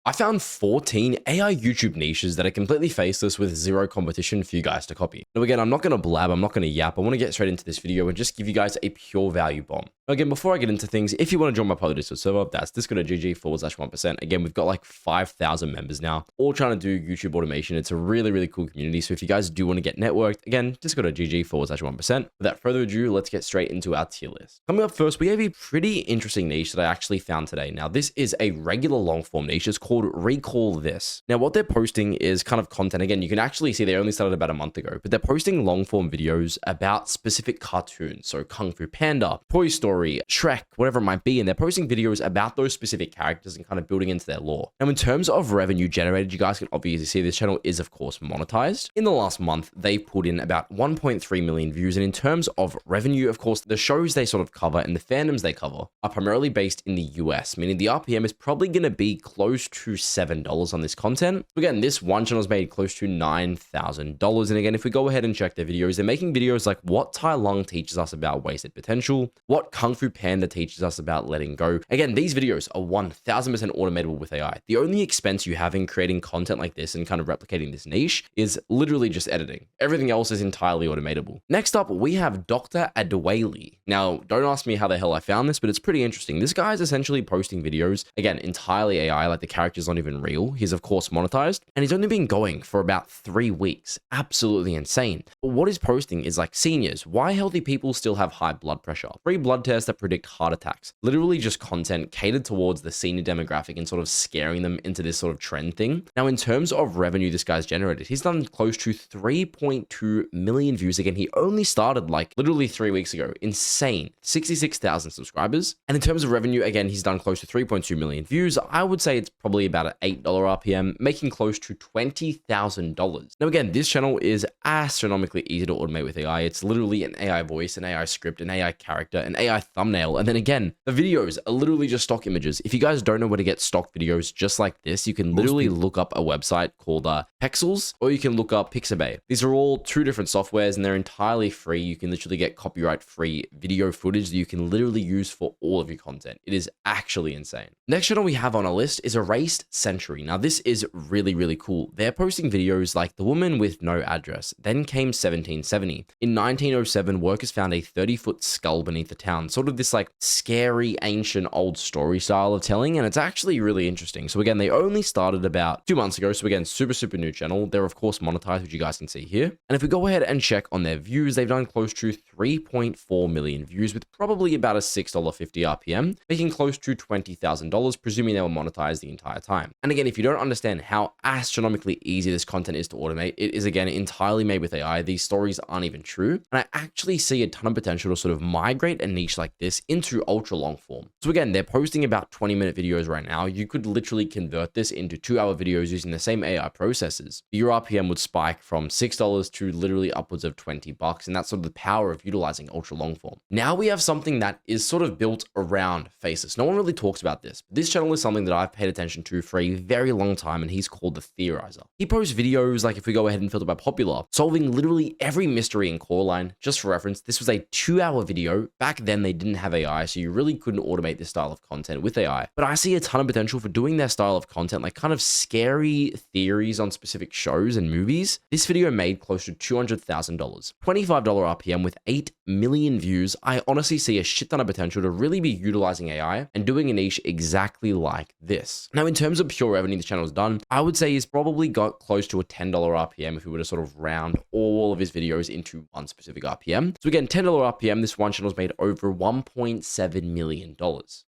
I found 14 AI YouTube niches that are completely faceless with zero competition for you guys to copy. Now again, I'm not going to blab, I'm not going to yap, I want to get straight into this video and just give you guys a pure value bomb. Now again, before I get into things, if you want to join my public Discord server, that's discord.gg/1%. Again, we've got like 5,000 members now, all trying to do YouTube automation. It's a really cool community. So if you guys do want to get networked, again, discord.gg/1%. Without further ado, let's get straight into our tier list. Coming up first, we have a pretty interesting niche that I actually found today. Now, this is a regular long form niche. It's called Recall This. Now, what they're posting is kind of content. Again, you can actually see they only started about a month ago, but they're posting long form videos about specific cartoons. So Kung Fu Panda, Toy Story, Shrek, whatever it might be. And they're posting videos about those specific characters and kind of building into their lore. Now, in terms of revenue generated, you guys can obviously see this channel is, of course, monetized. In the last month, they put in about 1.3 million views. And in terms of revenue, of course, the shows they sort of cover and the fandoms they cover are primarily based in the US, meaning the RPM is probably going to be close to $7 on this content. Again, this one channel has made close to $9,000. And again, if we go ahead and check their videos, they're making videos like what Tai Lung teaches us about wasted potential, what Kung Fu Panda teaches us about letting go. Again, these videos are 1000% automatable with AI. The only expense you have in creating content like this and kind of replicating this niche is literally just editing. Everything else is entirely automatable. Next up, we have Dr. Adewale. Now, don't ask me how the hell I found this, but it's pretty interesting. This guy is essentially posting videos, again, entirely AI, like the character's not even real. He's of course monetized, and he's only been going for about 3 weeks. Absolutely insane. But what he's posting is like, seniors, why healthy people still have high blood pressure, free blood tests that predict heart attacks. Literally just content catered towards the senior demographic and sort of scaring them into this sort of trend thing. Now, in terms of revenue this guy's generated, he's done close to 3.2 million views. Again, he only started like literally 3 weeks ago. Insane. 66,000 subscribers. And in terms of revenue, again, he's done close to 3.2 million views. I would say it's probably about an $8 RPM, making close to $20,000. Now, again, this channel is astronomically easy to automate with AI. It's literally an AI voice, an AI script, an AI character, an AI thumbnail. And then again, the videos are literally just stock images. If you guys don't know where to get stock videos just like this, you can literally look up a website called Pexels, or you can look up Pixabay. These are all two different softwares and they're entirely free. You can literally get copyright free video footage that you can literally use for all of your content. It is actually insane. Next channel we have on our list is Erased Century. Now, this is really cool. They're posting videos like The Woman with No Address. Then came 1770. In 1907, workers found a 30-foot skull beneath the town. Sort of this like scary, ancient, old story style of telling, and it's actually really interesting. So again, they only started about 2 months ago. So again, super new channel. They're of course monetized, which you guys can see here. And if we go ahead and check on their views, they've done close to 3.4 million views with probably about a $6.50 RPM, making close to $20,000, presuming they were monetized the entire time. And again, if you don't understand how astronomically easy this content is to automate, it is again entirely made with AI. These stories aren't even true. And I actually see a ton of potential to sort of migrate a niche like this into ultra long form. So again, they're posting about 20-minute videos right now. You could literally convert this into 2-hour videos using the same AI processes. Your RPM would spike from $6 to literally upwards of $20. And that's sort of the power of utilizing ultra long form. Now we have something that is sort of built around Faceless. No one really talks about this. This channel is something that I've paid attention to for a very long time, and he's called the Theorizer. He posts videos, like if we go ahead and filter by popular, solving literally every mystery in Coreline. Just for reference, this was a 2-hour video. Back then they didn't have AI, so you really couldn't automate this style of content with AI. But I see a ton of potential for doing their style of content, like kind of scary theories on specific shows and movies. This video made close to $200,000, $25 RPM with 8 million views. I honestly see a shit ton of potential to really be utilizing AI and doing a niche exactly like this. Now, in terms of pure revenue the channel's done, I would say he's probably got close to a $10 RPM if we were to sort of round all of his videos into one specific RPM. So again, $10 RPM, this one channel's made over $1.7 million.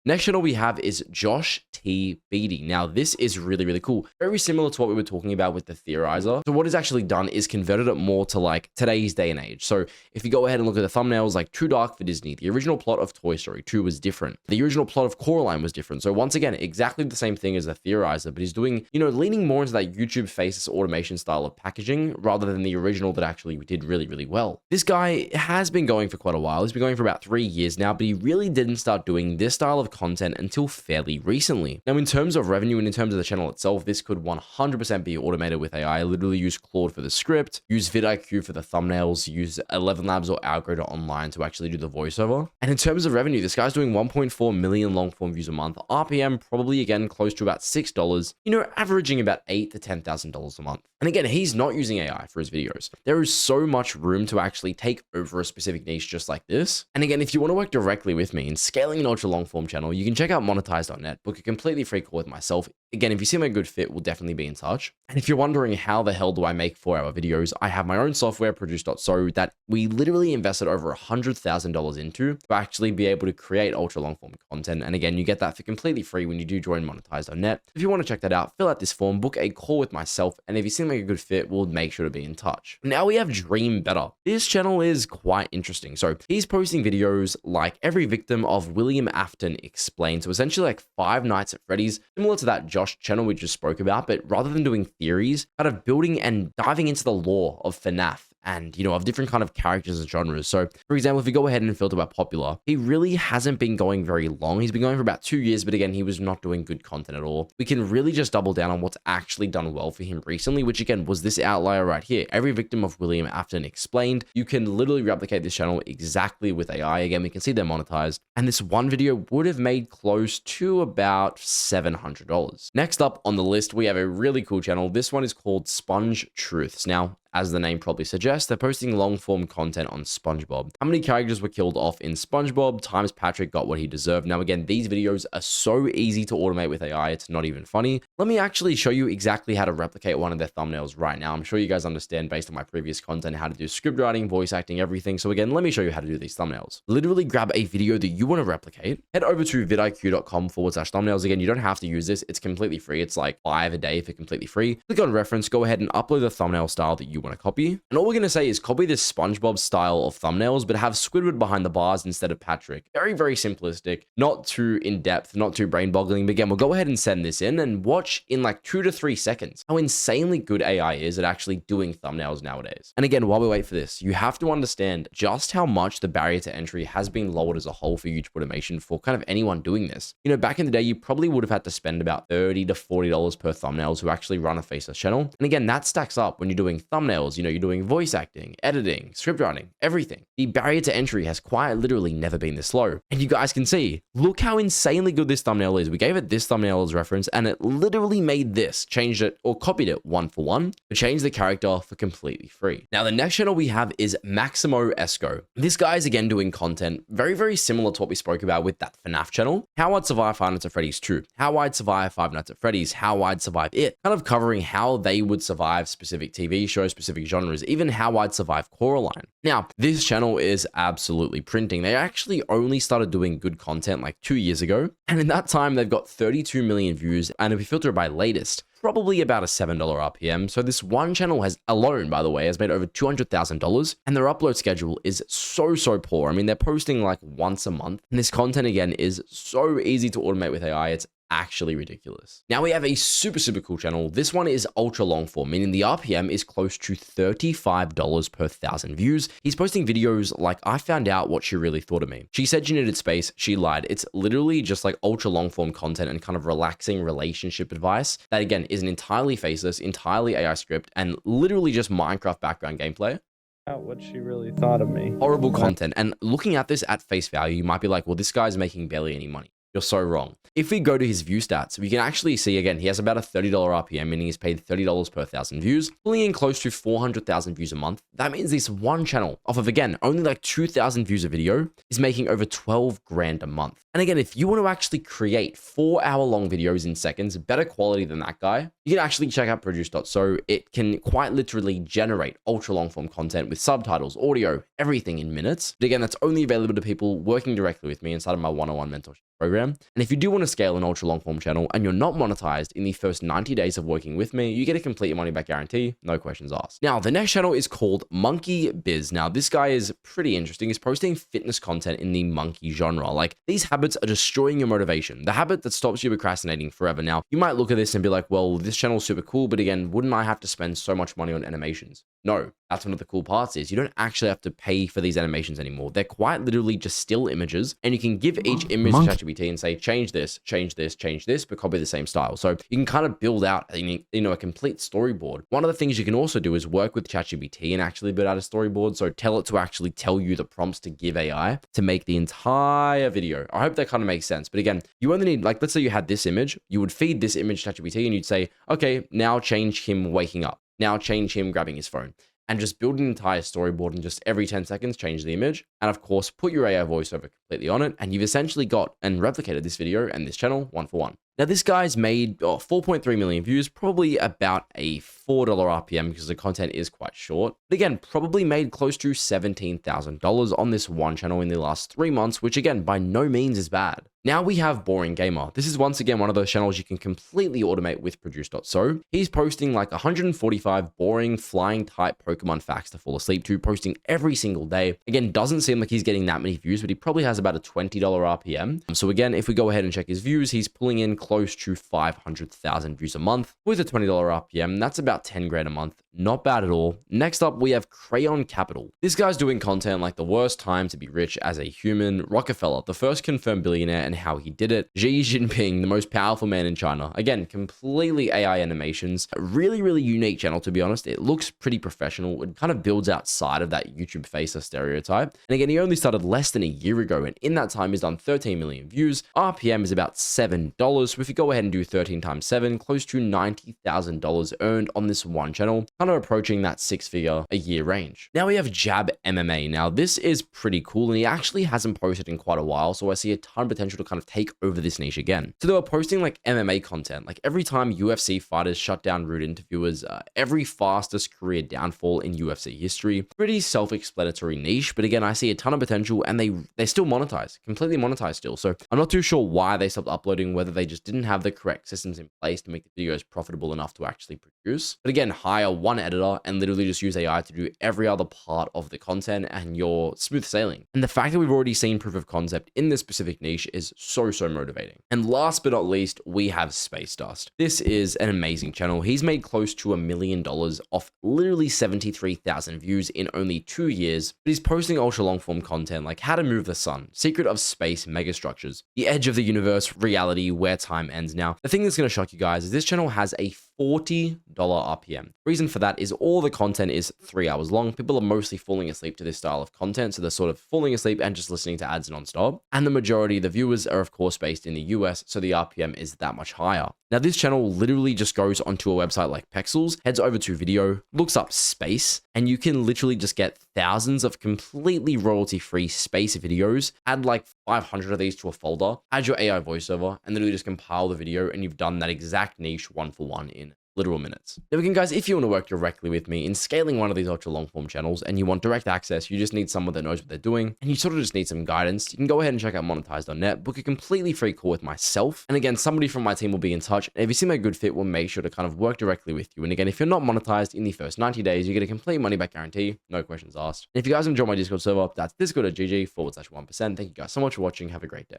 Next channel we have is Josh T. Beaty. Now, this is really cool. Very similar to what we were talking about with the Theorizer. So what he's actually done is converted it more to like today's day and age. So if you go ahead and look at the thumbnails, like Too Dark for Disney, the original plot of Toy Story 2 was different. The original plot of Coraline was different. So once again, exactly the same thing as the Theorizer, but he's doing, you know, leaning more into that YouTube Faceless automation style of packaging rather than the original that actually did really well. This guy has been going for quite a while. He's been going for about 3 years now, but he really didn't start doing this style of content until fairly recently. Now, in terms of revenue and in terms of the channel itself, this could 100% be automated with AI. Literally use Claude for the script, use vidIQ for the thumbnails, use 11 Labs or Algorithm Online to actually do the voiceover. And in terms of revenue, this guy's doing 1.4 million long form views a month. RPM probably again close to about $6, averaging about $8,000 to $10,000 a month. And again, he's not using AI for his videos. There is so much room to actually take over a specific niche just like this. And again, if you want to work directly with me in scaling an ultra long form channel, you can check out monetize.net, book a completely free call with myself. Again, if you seem a good fit, we'll definitely be in touch. And if you're wondering how the hell do I make 4-hour videos, I have my own software, Produce.so, that we literally invested over $100,000 into to actually be able to create ultra long form content. And again, you get that for completely free when you do join monetize.net. If you want to check that out, fill out this form, book a call with myself, and if you seem like a good fit, we'll make sure to be in touch. Now we have Dream Better. This channel is quite interesting. So he's posting videos like Every Victim of William Afton Explained. So essentially like Five Nights at Freddy's, similar to that Josh channel we just spoke about, but rather than doing theories, kind of building and diving into the lore of FNAF and, of different kind of characters and genres. So, for example, if we go ahead and filter by popular, he really hasn't been going very long. He's been going for about 2 years, but again, he was not doing good content at all. We can really just double down on what's actually done well for him recently, which again was this outlier right here. Every Victim of William Afton Explained. You can literally replicate this channel exactly with AI. Again, we can see they're monetized. And this one video would have made close to about $700. Next up on the list, we have a really cool channel. This one is called Sponge Truths. Now, as the name probably suggests, they're posting long-form content on SpongeBob. How many characters were killed off in SpongeBob times Patrick got what he deserved. Now, again, these videos are so easy to automate with AI, it's not even funny. Let me actually show you exactly how to replicate one of their thumbnails right now. I'm sure you guys understand based on my previous content how to do script writing, voice acting, everything. So again, let me show you how to do these thumbnails. Literally grab a video that you want to replicate, head over to vidiq.com/thumbnails. Again, you don't have to use this. It's completely free. It's like $5 a day for completely free. Click on reference, go ahead and upload the thumbnail style that you want to copy. And all we're going to say is copy this SpongeBob style of thumbnails, but have Squidward behind the bars instead of Patrick. Very, very simplistic, not too in-depth, not too brain-boggling. But again, we'll go ahead and send this in and watch in like 2 to 3 seconds how insanely good AI is at actually doing thumbnails nowadays. And again, while we wait for this, you have to understand just how much the barrier to entry has been lowered as a whole for YouTube automation for kind of anyone doing this. Back in the day, you probably would have had to spend about $30 to $40 per thumbnail to actually run a Faceless channel. And again, that stacks up when you're doing thumbnails, you're doing voice acting, editing, script writing, everything. The barrier to entry has quite literally never been this low. And you guys can see, look how insanely good this thumbnail is. We gave it this thumbnail as reference and it literally made this, changed it or copied it 1-for-1, but changed the character for completely free. Now, the next channel we have is Maximo Esco. This guy is again doing content very, very similar to what we spoke about with that FNAF channel. How I'd survive Five Nights at Freddy's 2, how I'd survive Five Nights at Freddy's, how I'd survive it, kind of covering how they would survive specific TV shows, specific genres, even how I'd survive Coraline. Now, this channel is absolutely printing. They actually only started doing good content like 2 years ago. And in that time, they've got 32 million views. And if we filter it by latest, probably about a $7 RPM. So this one channel has alone, by the way, has made over $200,000 and their upload schedule is so poor. I mean, they're posting like once a month and this content again is so easy to automate with AI. It's actually ridiculous. Now we have a super cool channel. This one is ultra long form, meaning the RPM is close to $35 per 1,000 views. He's posting videos like I found out what she really thought of me. She said she needed space. She lied. It's literally just like ultra long form content and kind of relaxing relationship advice that again is an entirely faceless, entirely AI script and literally just Minecraft background gameplay. What she really thought of me. Horrible content. And looking at this at face value, you might be like, well, this guy's making barely any money. You're so wrong. If we go to his view stats, we can actually see, again, he has about a $30 RPM, meaning he's paid $30 per 1,000 views, pulling in close to 400,000 views a month. That means this one channel, off of, again, only like 2,000 views a video, is making over 12 grand a month. And again, if you want to actually create 4-hour-long videos in seconds, better quality than that guy, you can actually check out Produce.so. It can quite literally generate ultra-long form content with subtitles, audio, everything in minutes. But again, that's only available to people working directly with me inside of my one-on-one mentorship program. And if you do want to scale an ultra long form channel and you're not monetized in the first 90 days of working with me, you get a complete money back guarantee, no questions asked. Now, the next channel is called Monkey Biz. Now, this guy is pretty interesting. He's posting fitness content in the monkey genre. Like, these habits are destroying your motivation. The habit that stops you procrastinating forever. Now, you might look at this and be like, well, this channel's super cool, but again, wouldn't I have to spend so much money on animations? No, that's one of the cool parts is you don't actually have to pay for these animations anymore. They're quite literally just still images, and you can give each image to ChatGPT and say, change this, but copy the same style. So you can kind of build out, a complete storyboard. One of the things you can also do is work with ChatGPT and actually build out a storyboard. So tell it to actually tell you the prompts to give AI to make the entire video. I hope that kind of makes sense. But again, you only need, like, let's say you had this image, you would feed this image to ChatGPT and you'd say, okay, now change him waking up. Now change him grabbing his phone. And just build an entire storyboard and just every 10 seconds, change the image. And of course, put your AI voiceover completely on it. And you've essentially got and replicated this video and this channel 1-for-1. Now, this guy's made 4.3 million views, probably about a $4 RPM because the content is quite short. But again, probably made close to $17,000 on this one channel in the last 3 months, which again, by no means is bad. Now we have Boring Gamer. This is once again one of those channels you can completely automate with Produce.so. He's posting like 145 boring flying type Pokemon facts to fall asleep to, posting every single day. Again, doesn't seem like he's getting that many views, but he probably has about a $20 RPM. So again, if we go ahead and check his views, he's pulling in close to 500,000 views a month with a $20 RPM. That's about 10 grand a month. Not bad at all. Next up, we have Crayon Capital. This guy's doing content like the worst time to be rich as a human, Rockefeller, the first confirmed billionaire, and how he did it, Xi Jinping, the most powerful man in China. Again, completely AI animations. A really, really unique channel, to be honest. It looks pretty professional. It kind of builds outside of that YouTube faceless stereotype. And again, he only started less than a year ago, and in that time, he's done 13 million views. RPM is about $7. So if you go ahead and do 13 times 7, close to $90,000 earned on this one channel, kind of approaching that 6-figure a year range. Now we have Jab MMA. Now this is pretty cool, and he actually hasn't posted in quite a while, so I see a ton of potential to kind of take over this niche again. So they were posting like MMA content, like every time UFC fighters shut down rude interviewers, every fastest career downfall in UFC history. Pretty self-explanatory niche, but again, I see a ton of potential, and they still monetize, completely monetize still. So I'm not too sure why they stopped uploading, whether they just didn't have the correct systems in place to make the videos profitable enough to actually produce. But again, hire one editor and literally just use AI to do every other part of the content, and you're smooth sailing. And the fact that we've already seen proof of concept in this specific niche is so motivating. And last but not least, we have Space Dust. This is an amazing channel. He's made close to $1 million off literally 73,000 views in only 2 years, but he's posting ultra long form content like how to move the sun, secret of space megastructures, the edge of the universe, reality, where time ends. Now, the thing that's going to shock you guys is this channel has a $40 RPM. Reason for that is all the content is 3 hours long. People are mostly falling asleep to this style of content, so they're sort of falling asleep and just listening to ads nonstop. And the majority of the viewers are of course based in the US, so the RPM is that much higher. Now this channel literally just goes onto a website like Pexels, heads over to video, looks up space, and you can literally just get thousands of completely royalty-free space videos, add like 500 of these to a folder, add your AI voiceover, and literally just compile the video, and you've done that exact niche 1-for-1 in literal minutes. Now again, guys, if you want to work directly with me in scaling one of these ultra long form channels and you want direct access, you just need someone that knows what they're doing, and you sort of just need some guidance, you can go ahead and check out monetize.net, book a completely free call with myself. And again, somebody from my team will be in touch. And if you seem like a good fit, we'll make sure to kind of work directly with you. And again, if you're not monetized in the first 90 days, you get a complete money back guarantee, no questions asked. And if you guys enjoy my Discord server, that's discord.gg/1%. Thank you guys so much for watching. Have a great day.